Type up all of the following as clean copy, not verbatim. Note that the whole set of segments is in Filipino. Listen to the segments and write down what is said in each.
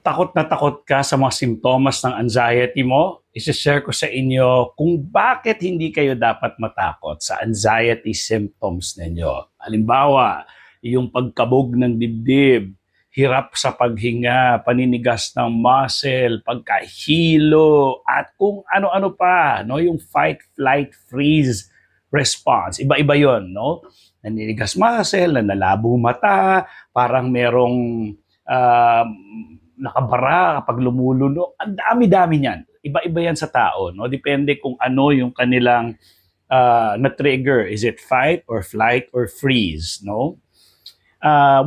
Takot na takot ka sa mga simptomas ng anxiety mo, isi-share ko sa inyo kung bakit hindi kayo dapat matakot sa anxiety symptoms ninyo. Halimbawa, yung pagkabog ng dibdib, hirap sa paghinga, paninigas ng muscle, pagkahilo, at kung ano-ano pa, no? Yung fight, flight, freeze response. Iba-iba yon, no? Naninigas muscle, nanlalabo mata, parang merong um, nakabara kapag lumulunok. Ang dami-dami niyan. Iba-iba yan sa tao. No? Depende kung ano yung kanilang na-trigger. Is it fight or flight or freeze? No?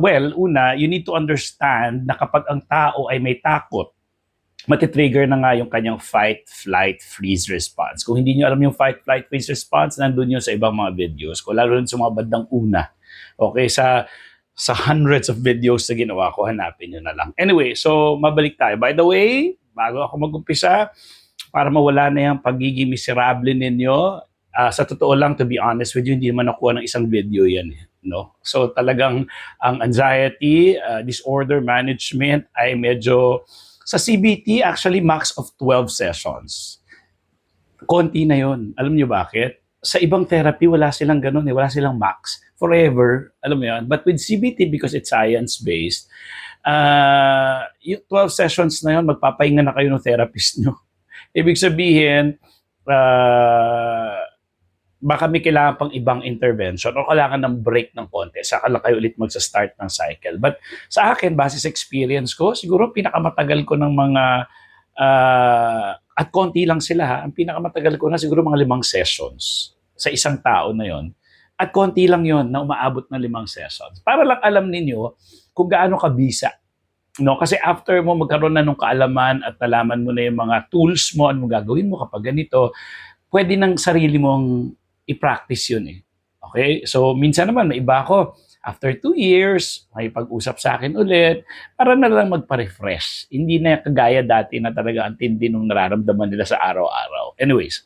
Well, una, you need to understand na kapag ang tao ay may takot, matitrigger na nga yung kanyang fight, flight, freeze response. Kung hindi nyo alam yung fight, flight, freeze response, nandun yun sa ibang mga videos ko, lalo rin sa mga bandang una. Okay, sa hundreds of videos na ginawa ko, hanapin nyo na lang. Anyway, so mabalik tayo. By the way, bago ako mag-umpisa, para mawala na yung pagiging miserable ninyo, sa totoo lang, to be honest with you, hindi naman nakuha ng isang video yan. No? So talagang ang anxiety, disorder management ay medyo, sa CBT, actually max of 12 sessions. Konti na yon. Alam niyo bakit? Sa ibang therapy, wala silang ganun eh. Wala silang max. Forever. Alam mo yun? But with CBT, because it's science-based, yung 12 sessions na yun, magpapahinga na kayo ng therapist nyo. Ibig sabihin, baka may kailangan pang ibang intervention o kailangan ng break ng konti. Saka lang kayo ulit magsa-start ng cycle. But sa akin, base sa experience ko, siguro pinakamatagal ko ng mga at konti lang sila ha. Ang pinakamatagal ko na siguro mga 5 sessions sa isang tao na yon. At konti lang yon na umaabot ng 5 sessions. Para lang alam ninyo kung gaano kabisa. No? Kasi after mo magkaroon na ng kaalaman at nalaman mo na yung mga tools mo, ano gagawin mo kapag ganito, pwede ng sarili mong i-practice yun eh. Okay? So, minsan naman, may iba ako, after 2 years, may pag-usap sa akin ulit, para na lang magpa-refresh. Hindi na kagaya dati na talaga ang tindi nung nararamdaman nila sa araw-araw. Anyways,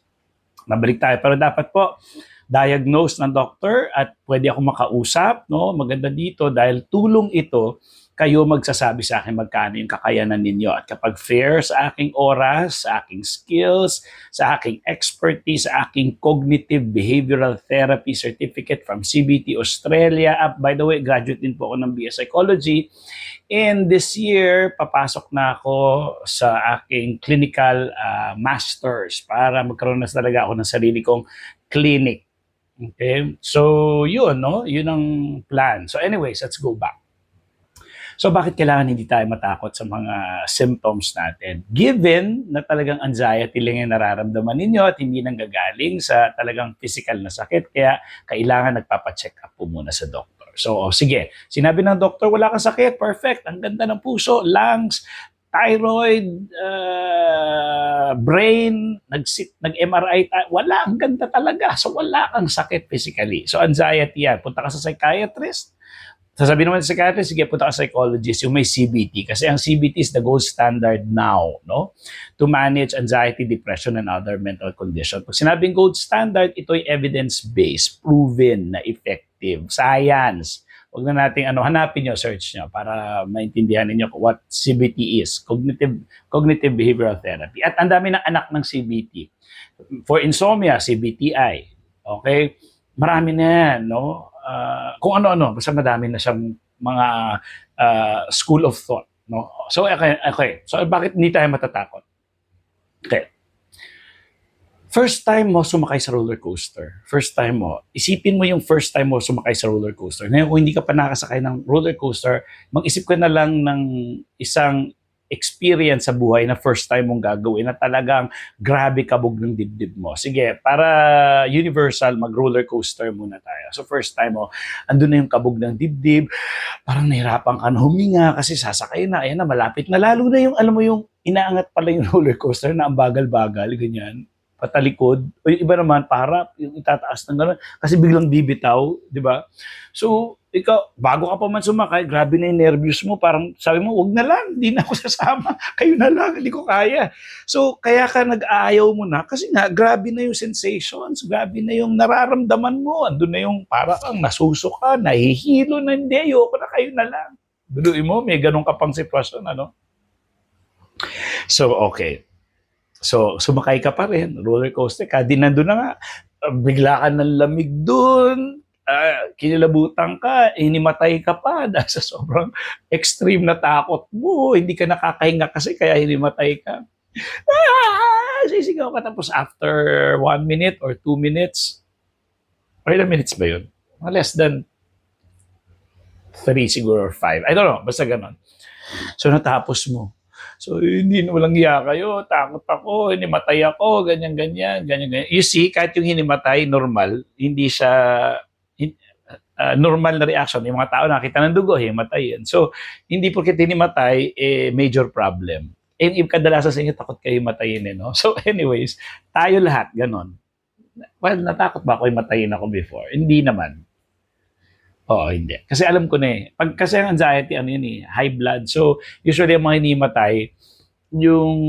mabalik tayo. Pero dapat po, diagnose ng doctor at pwede ako makausap. No? Maganda dito dahil tulong ito, kayo magsasabi sa akin magkano yung kakayanan ninyo. At kapag fair sa aking oras, sa aking skills, sa aking expertise, sa aking cognitive behavioral therapy certificate from CBT Australia. By the way, graduate din po ako ng BS Psychology. And this year, papasok na ako sa aking clinical masters para magkaroon na talaga ako ng sarili kong clinic. Okay? So, yun, no? Yun ang plan. So anyways, let's go back. So bakit kailangan hindi tayo matakot sa mga symptoms natin? Given na talagang anxiety lang yung nararamdaman ninyo at hindi nanggagaling sa talagang physical na sakit, kaya kailangan nagpapacheck up po muna sa doktor. So sige, sinabi ng doktor, wala kang sakit, perfect, ang ganda ng puso, lungs, thyroid, brain, nag-MRI, wala, ang ganda talaga. So wala kang sakit physically. So anxiety yan, punta ka sa psychiatrist, sasabihin naman sa psychiatrist, sige, punta ka sa psychologist, yung may CBT. Kasi ang CBT is the gold standard now, no? To manage anxiety, depression, and other mental conditions. Pag sinabing gold standard, ito'y evidence-based, proven na effective. Science. Huwag na natin, hanapin nyo, search nyo, para maintindihan ninyo what CBT is. Cognitive Behavioral Therapy. At ang dami ng anak ng CBT. For insomnia, CBTI. Okay? Marami na yan, no? Kung ano-ano, basta madami na siyang mga school of thought. No? So, okay. So, bakit hindi tayo matatakot? Okay. First time mo sumakay sa roller coaster. First time mo. Isipin mo yung first time mo sumakay sa roller coaster. Ngayon, kung hindi ka pa nakasakay ng roller coaster, mag-isip ka na lang ng isang experience sa buhay na first time mong gagawin na talagang grabe kabog ng dibdib mo. Sige, para universal, mag-roller coaster muna tayo. So first time mo, andun na yung kabog ng dibdib, parang nahirapan ka na huminga kasi sasakay na, ayan na, malapit na. Lalo na yung, alam mo yung inaangat pala yung roller coaster na ang bagal-bagal, ganyan, patalikod. O yung iba naman, para yung itataas ng gano'n, kasi biglang bibitaw, di ba? So, ikaw, bago ka pa man sumakay, grabe na yung nervous mo, parang sabi mo, wag na lang, hindi na ako sasama, kayo na lang, hindi ko kaya. So, kaya ka nag-aayaw mo na, kasi nga, grabe na yung sensations, grabe na yung nararamdaman mo, andun na yung parang kang nasuso ka, nahihilo na, hindi, ayoko na, kayo na lang. Duduin mo, may ganun ka pang sitwasyon, ano? So, okay. So, sumakay ka pa rin, roller coaster ka, di nandun na nga, bigla ka ng lamig dun, kinilabutan ka, hinimatay ka pa dahil sa sobrang extreme na takot mo, hindi ka nakakahinga kasi kaya hinimatay ka. Sisigaw ka tapos after 1 minute or 2 minutes, or ilang minutes ba yun? Less than 3 siguro or 5. I don't know, basta ganon. So natapos mo. So hindi na walang hiya kayo, takot ako, hinimatay ako, ganyan, ganyan, ganyan, ganyan. You see, kahit yung hinimatay, normal, hindi siya normal na reaction. Yung mga tao nakita ng dugo, himatay yan. So, hindi porket hinimatay, major problem. And yung kadalasan sa inyo, takot kayo matayin eh, no? So anyways, tayo lahat, ganon. Well, natakot ba ako matayin ako before? Hindi naman. Oo, hindi. Kasi alam ko na eh. Pag kasi ang anxiety, ano yun eh, high blood. So, usually ang mga hinimatay, yung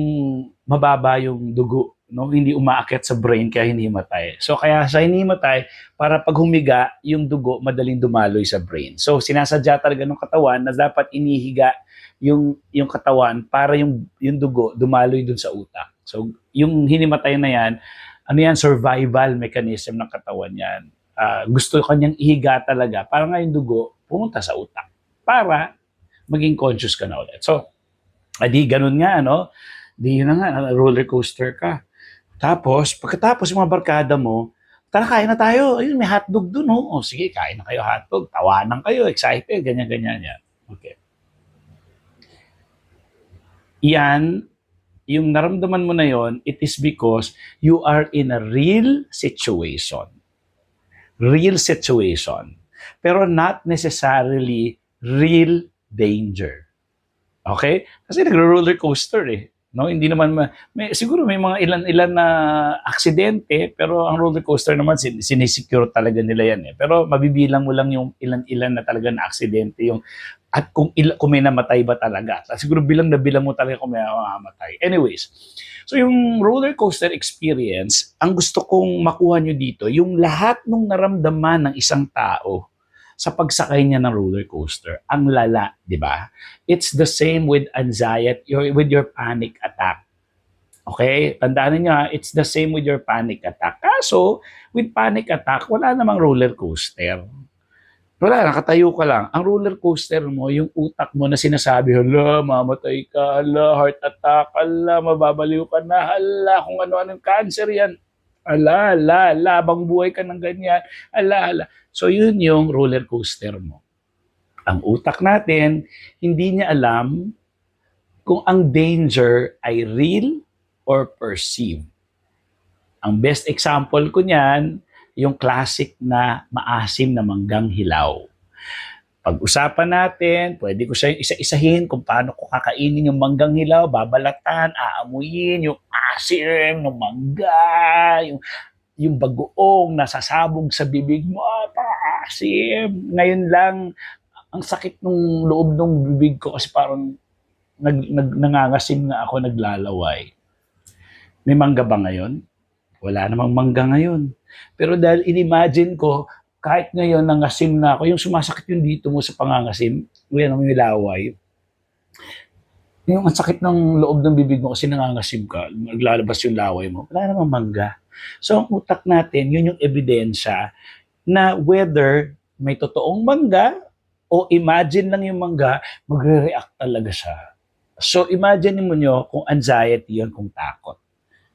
mababa yung dugo, no? Hindi umaakyat sa brain kaya hinimatay. So, kaya sa hinimatay, para pag humiga, yung dugo madaling dumaloy sa brain. So, sinasadya talaga ng katawan na dapat inihiga yung katawan para yung dugo dumaloy dun sa utak. So, yung hinimatay na yan, ano yan, survival mechanism ng katawan yan. Gusto kanyang ihiga talaga para nga yung dugo pumunta sa utak para maging conscious ka na ulit. So, adi ganun nga, no? Di yun na nga, roller coaster ka. Tapos, pagkatapos yung mga barkada mo, tara, kain na tayo. Ayun, may hotdog dun, oh. O, sige, kain na kayo hotdog. Tawanan kayo, excited, ganyan-ganyan yan. Okay. Yan, yung naramdaman mo na yon, it is because you are in a real situation. Real situation. Pero not necessarily real danger. Okay? Kasi nagro-roller coaster eh. No, hindi naman siguro may mga ilan-ilan na aksidente pero ang roller coaster naman sinisecure talaga nila yan eh. Pero mabibilang mo lang yung ilan-ilan na talaga na aksidente yung at kung may namatay ba talaga. Siguro bilang na bilang mo talaga kung may mamamatay. Anyways, so yung roller coaster experience, ang gusto kong makuha nyo dito, yung lahat ng naramdaman ng isang tao sa pagsakay niya ng roller coaster, ang lala, di ba? It's the same with anxiety, with your panic attack. Okay? Tandaan niyo, it's the same with your panic attack. Kaso, with panic attack, wala namang roller coaster. Wala, nakatayo ka lang. Ang roller coaster mo, yung utak mo na sinasabi, hala, mamatay ka, hala, heart attack, hala, mababaliw ka na, hala, kung ano-anong cancer yan. Ala, ala, ala, habang buhay ka ng ganyan, ala, ala. So yun yung roller coaster mo. Ang utak natin, hindi niya alam kung ang danger ay real or perceived. Ang best example ko niyan, yung classic na maasim na manggang hilaw. Pag-usapan natin, pwede ko siya isa-isahin kung paano ko kakainin yung manggang hilaw, babalatan, aamuyin yung asim ng mangga, yung bagoong nasasabog sa bibig mo, paasim. Ngayon lang, ang sakit ng loob ng bibig ko kasi parang nangangasim nga ako, naglalaway. May mangga ba ngayon? Wala namang mangga ngayon. Pero dahil inimagine ko, kahit ngayon nangasim na ako, yung sumasakit yung dito mo sa pangangasim, yan ang nilaway, yung ang sakit ng loob ng bibig mo kasi nangangasim ka, maglalabas yung laway mo, wala namang mangga. So ang utak natin, yun yung ebidensya na whether may totoong mangga o imagine lang yung mangga, magre-react talaga siya. So imagine mo nyo kung anxiety yun, kung takot.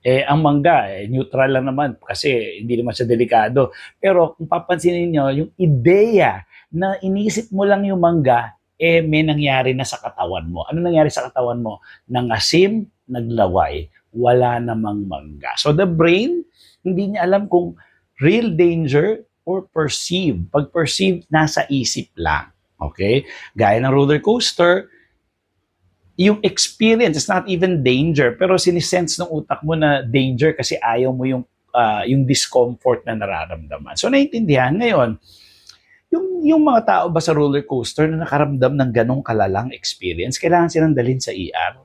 Ang mangga, neutral lang naman kasi hindi naman siya delikado. Pero kung papansinin nyo, yung ideya na inisip mo lang yung mangga, may nangyari na sa katawan mo. Ano nangyari sa katawan mo? Nangasim, naglaway, wala namang mangga. So the brain, hindi niya alam kung real danger or perceived. Pag perceived, nasa isip lang. Okay? Gaya ng roller coaster, yung experience is not even danger, pero sinisense ng utak mo na danger kasi ayaw mo yung discomfort na nararamdaman. So naiintindihan ngayon, yung mga tao ba sa roller coaster na nakaramdam ng ganong kalalang experience, kailangan silang dalhin sa ER?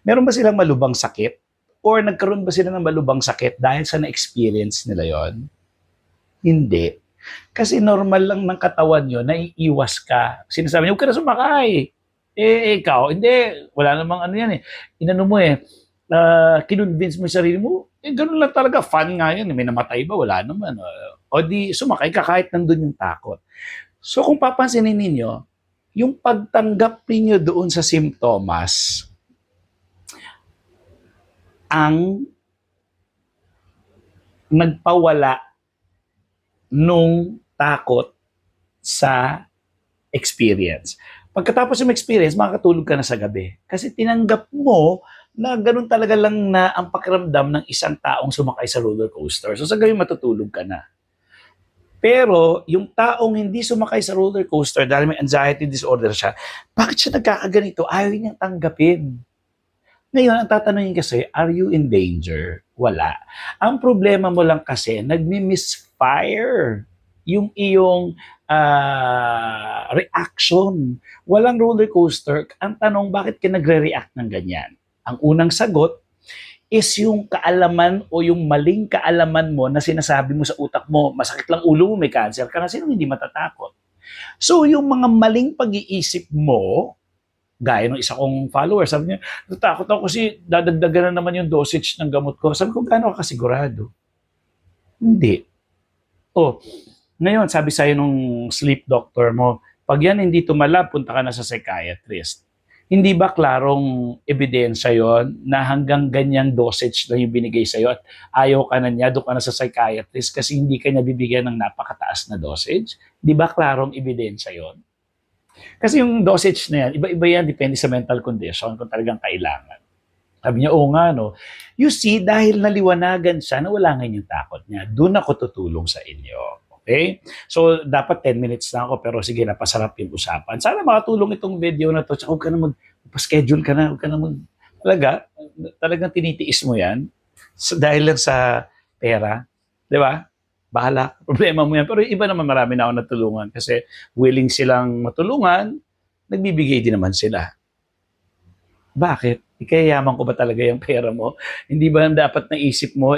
Meron ba silang malubang sakit? Or nagkaroon ba sila ng malubang sakit dahil sa na-experience nila yon? Hindi. Kasi normal lang ng katawan yun, naiiwas ka. Sinasabi niyo, huwag ka na sumakay. Ikaw, hindi, wala namang ano yan eh. Inano mo eh, kinonvince mo yung sarili mo, ganun lang talaga, fun nga yun. May namatay ba? Wala naman. O di, sumakay ka kahit nandun yung takot. So kung papansinin ninyo, yung pagtanggap ninyo doon sa simptomas, ang nagpawala nung takot sa experience. Pagkatapos ng experience, makakatulog ka na sa gabi. Kasi tinanggap mo na ganun talaga lang na ang pakiramdam ng isang taong sumakay sa roller coaster. So sa gabi matutulog ka na. Pero yung taong hindi sumakay sa roller coaster dahil may anxiety disorder siya, bakit siya nagkakaganito? Ayaw niyang tanggapin. Ngayon, ang tatanungin kasi, are you in danger? Wala. Ang problema mo lang kasi, nagmi-misfire yung iyong reaction. Walang roller coaster. Ang tanong, bakit ka nagre-react ng ganyan? Ang unang sagot is yung kaalaman o yung maling kaalaman mo na sinasabi mo sa utak mo, masakit lang ulo mo, may cancer ka na, sino hindi matatakot? So, yung mga maling pag-iisip mo, gaya ng isa kong follower, sabi niya, natakot ako kasi dadagdagan na naman yung dosage ng gamot ko. Sabi ko, gaano ka kasigurado? Hindi. Oh, ngayon, sabi sa'yo nung sleep doctor mo, pag yan hindi tumala, punta ka na sa psychiatrist. Hindi ba klarong ebidensya yon na hanggang ganyang dosage na yung binigay sa'yo at ayaw ka na niya, doon ka na sa psychiatrist kasi hindi ka niya bibigyan ng napakataas na dosage? Di ba klarong ebidensya yon? Kasi yung dosage na yan, iba-iba yan, depende sa mental condition kung talagang kailangan. Sabi niya, oo nga, no. You see, dahil naliwanagan siya, nawala ngayon yung takot niya. Doon ako tutulong sa inyo. Okay? So, dapat 10 minutes na ako, pero sige, napasarap yung usapan. Sana makatulong itong video na to. Tsaka huwag ka na magpa-schedule ka na. Huwag ka na talagang tinitiis mo yan. So, dahil lang sa pera. Di ba? Bahala. Problema mo yan. Pero iba naman marami na ako natulungan kasi willing silang matulungan, nagbibigay din naman sila. Bakit? Ikayayaman ko ba talaga yung pera mo? Hindi ba dapat naisip mo,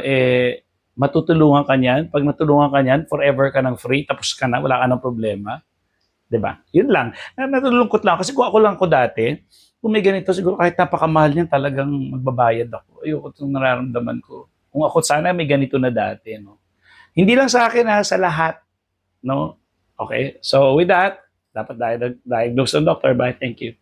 matutulungan ka niyan? Pag natulungan ka niyan, forever ka ng free, tapos ka na, wala ka ng problema. 'Di ba? Yun lang. Natulungkot lang. Kasi kung ako lang ko dati, kung may ganito, siguro kahit napakamahal niyan, talagang magbabayad ako. Ayoko itong nararamdaman ko. Kung ako sana may ganito na dati. No? Hindi lang sa akin, sa lahat. No? Okay? So with that, dapat diagnose ng doctor. Bye. Thank you.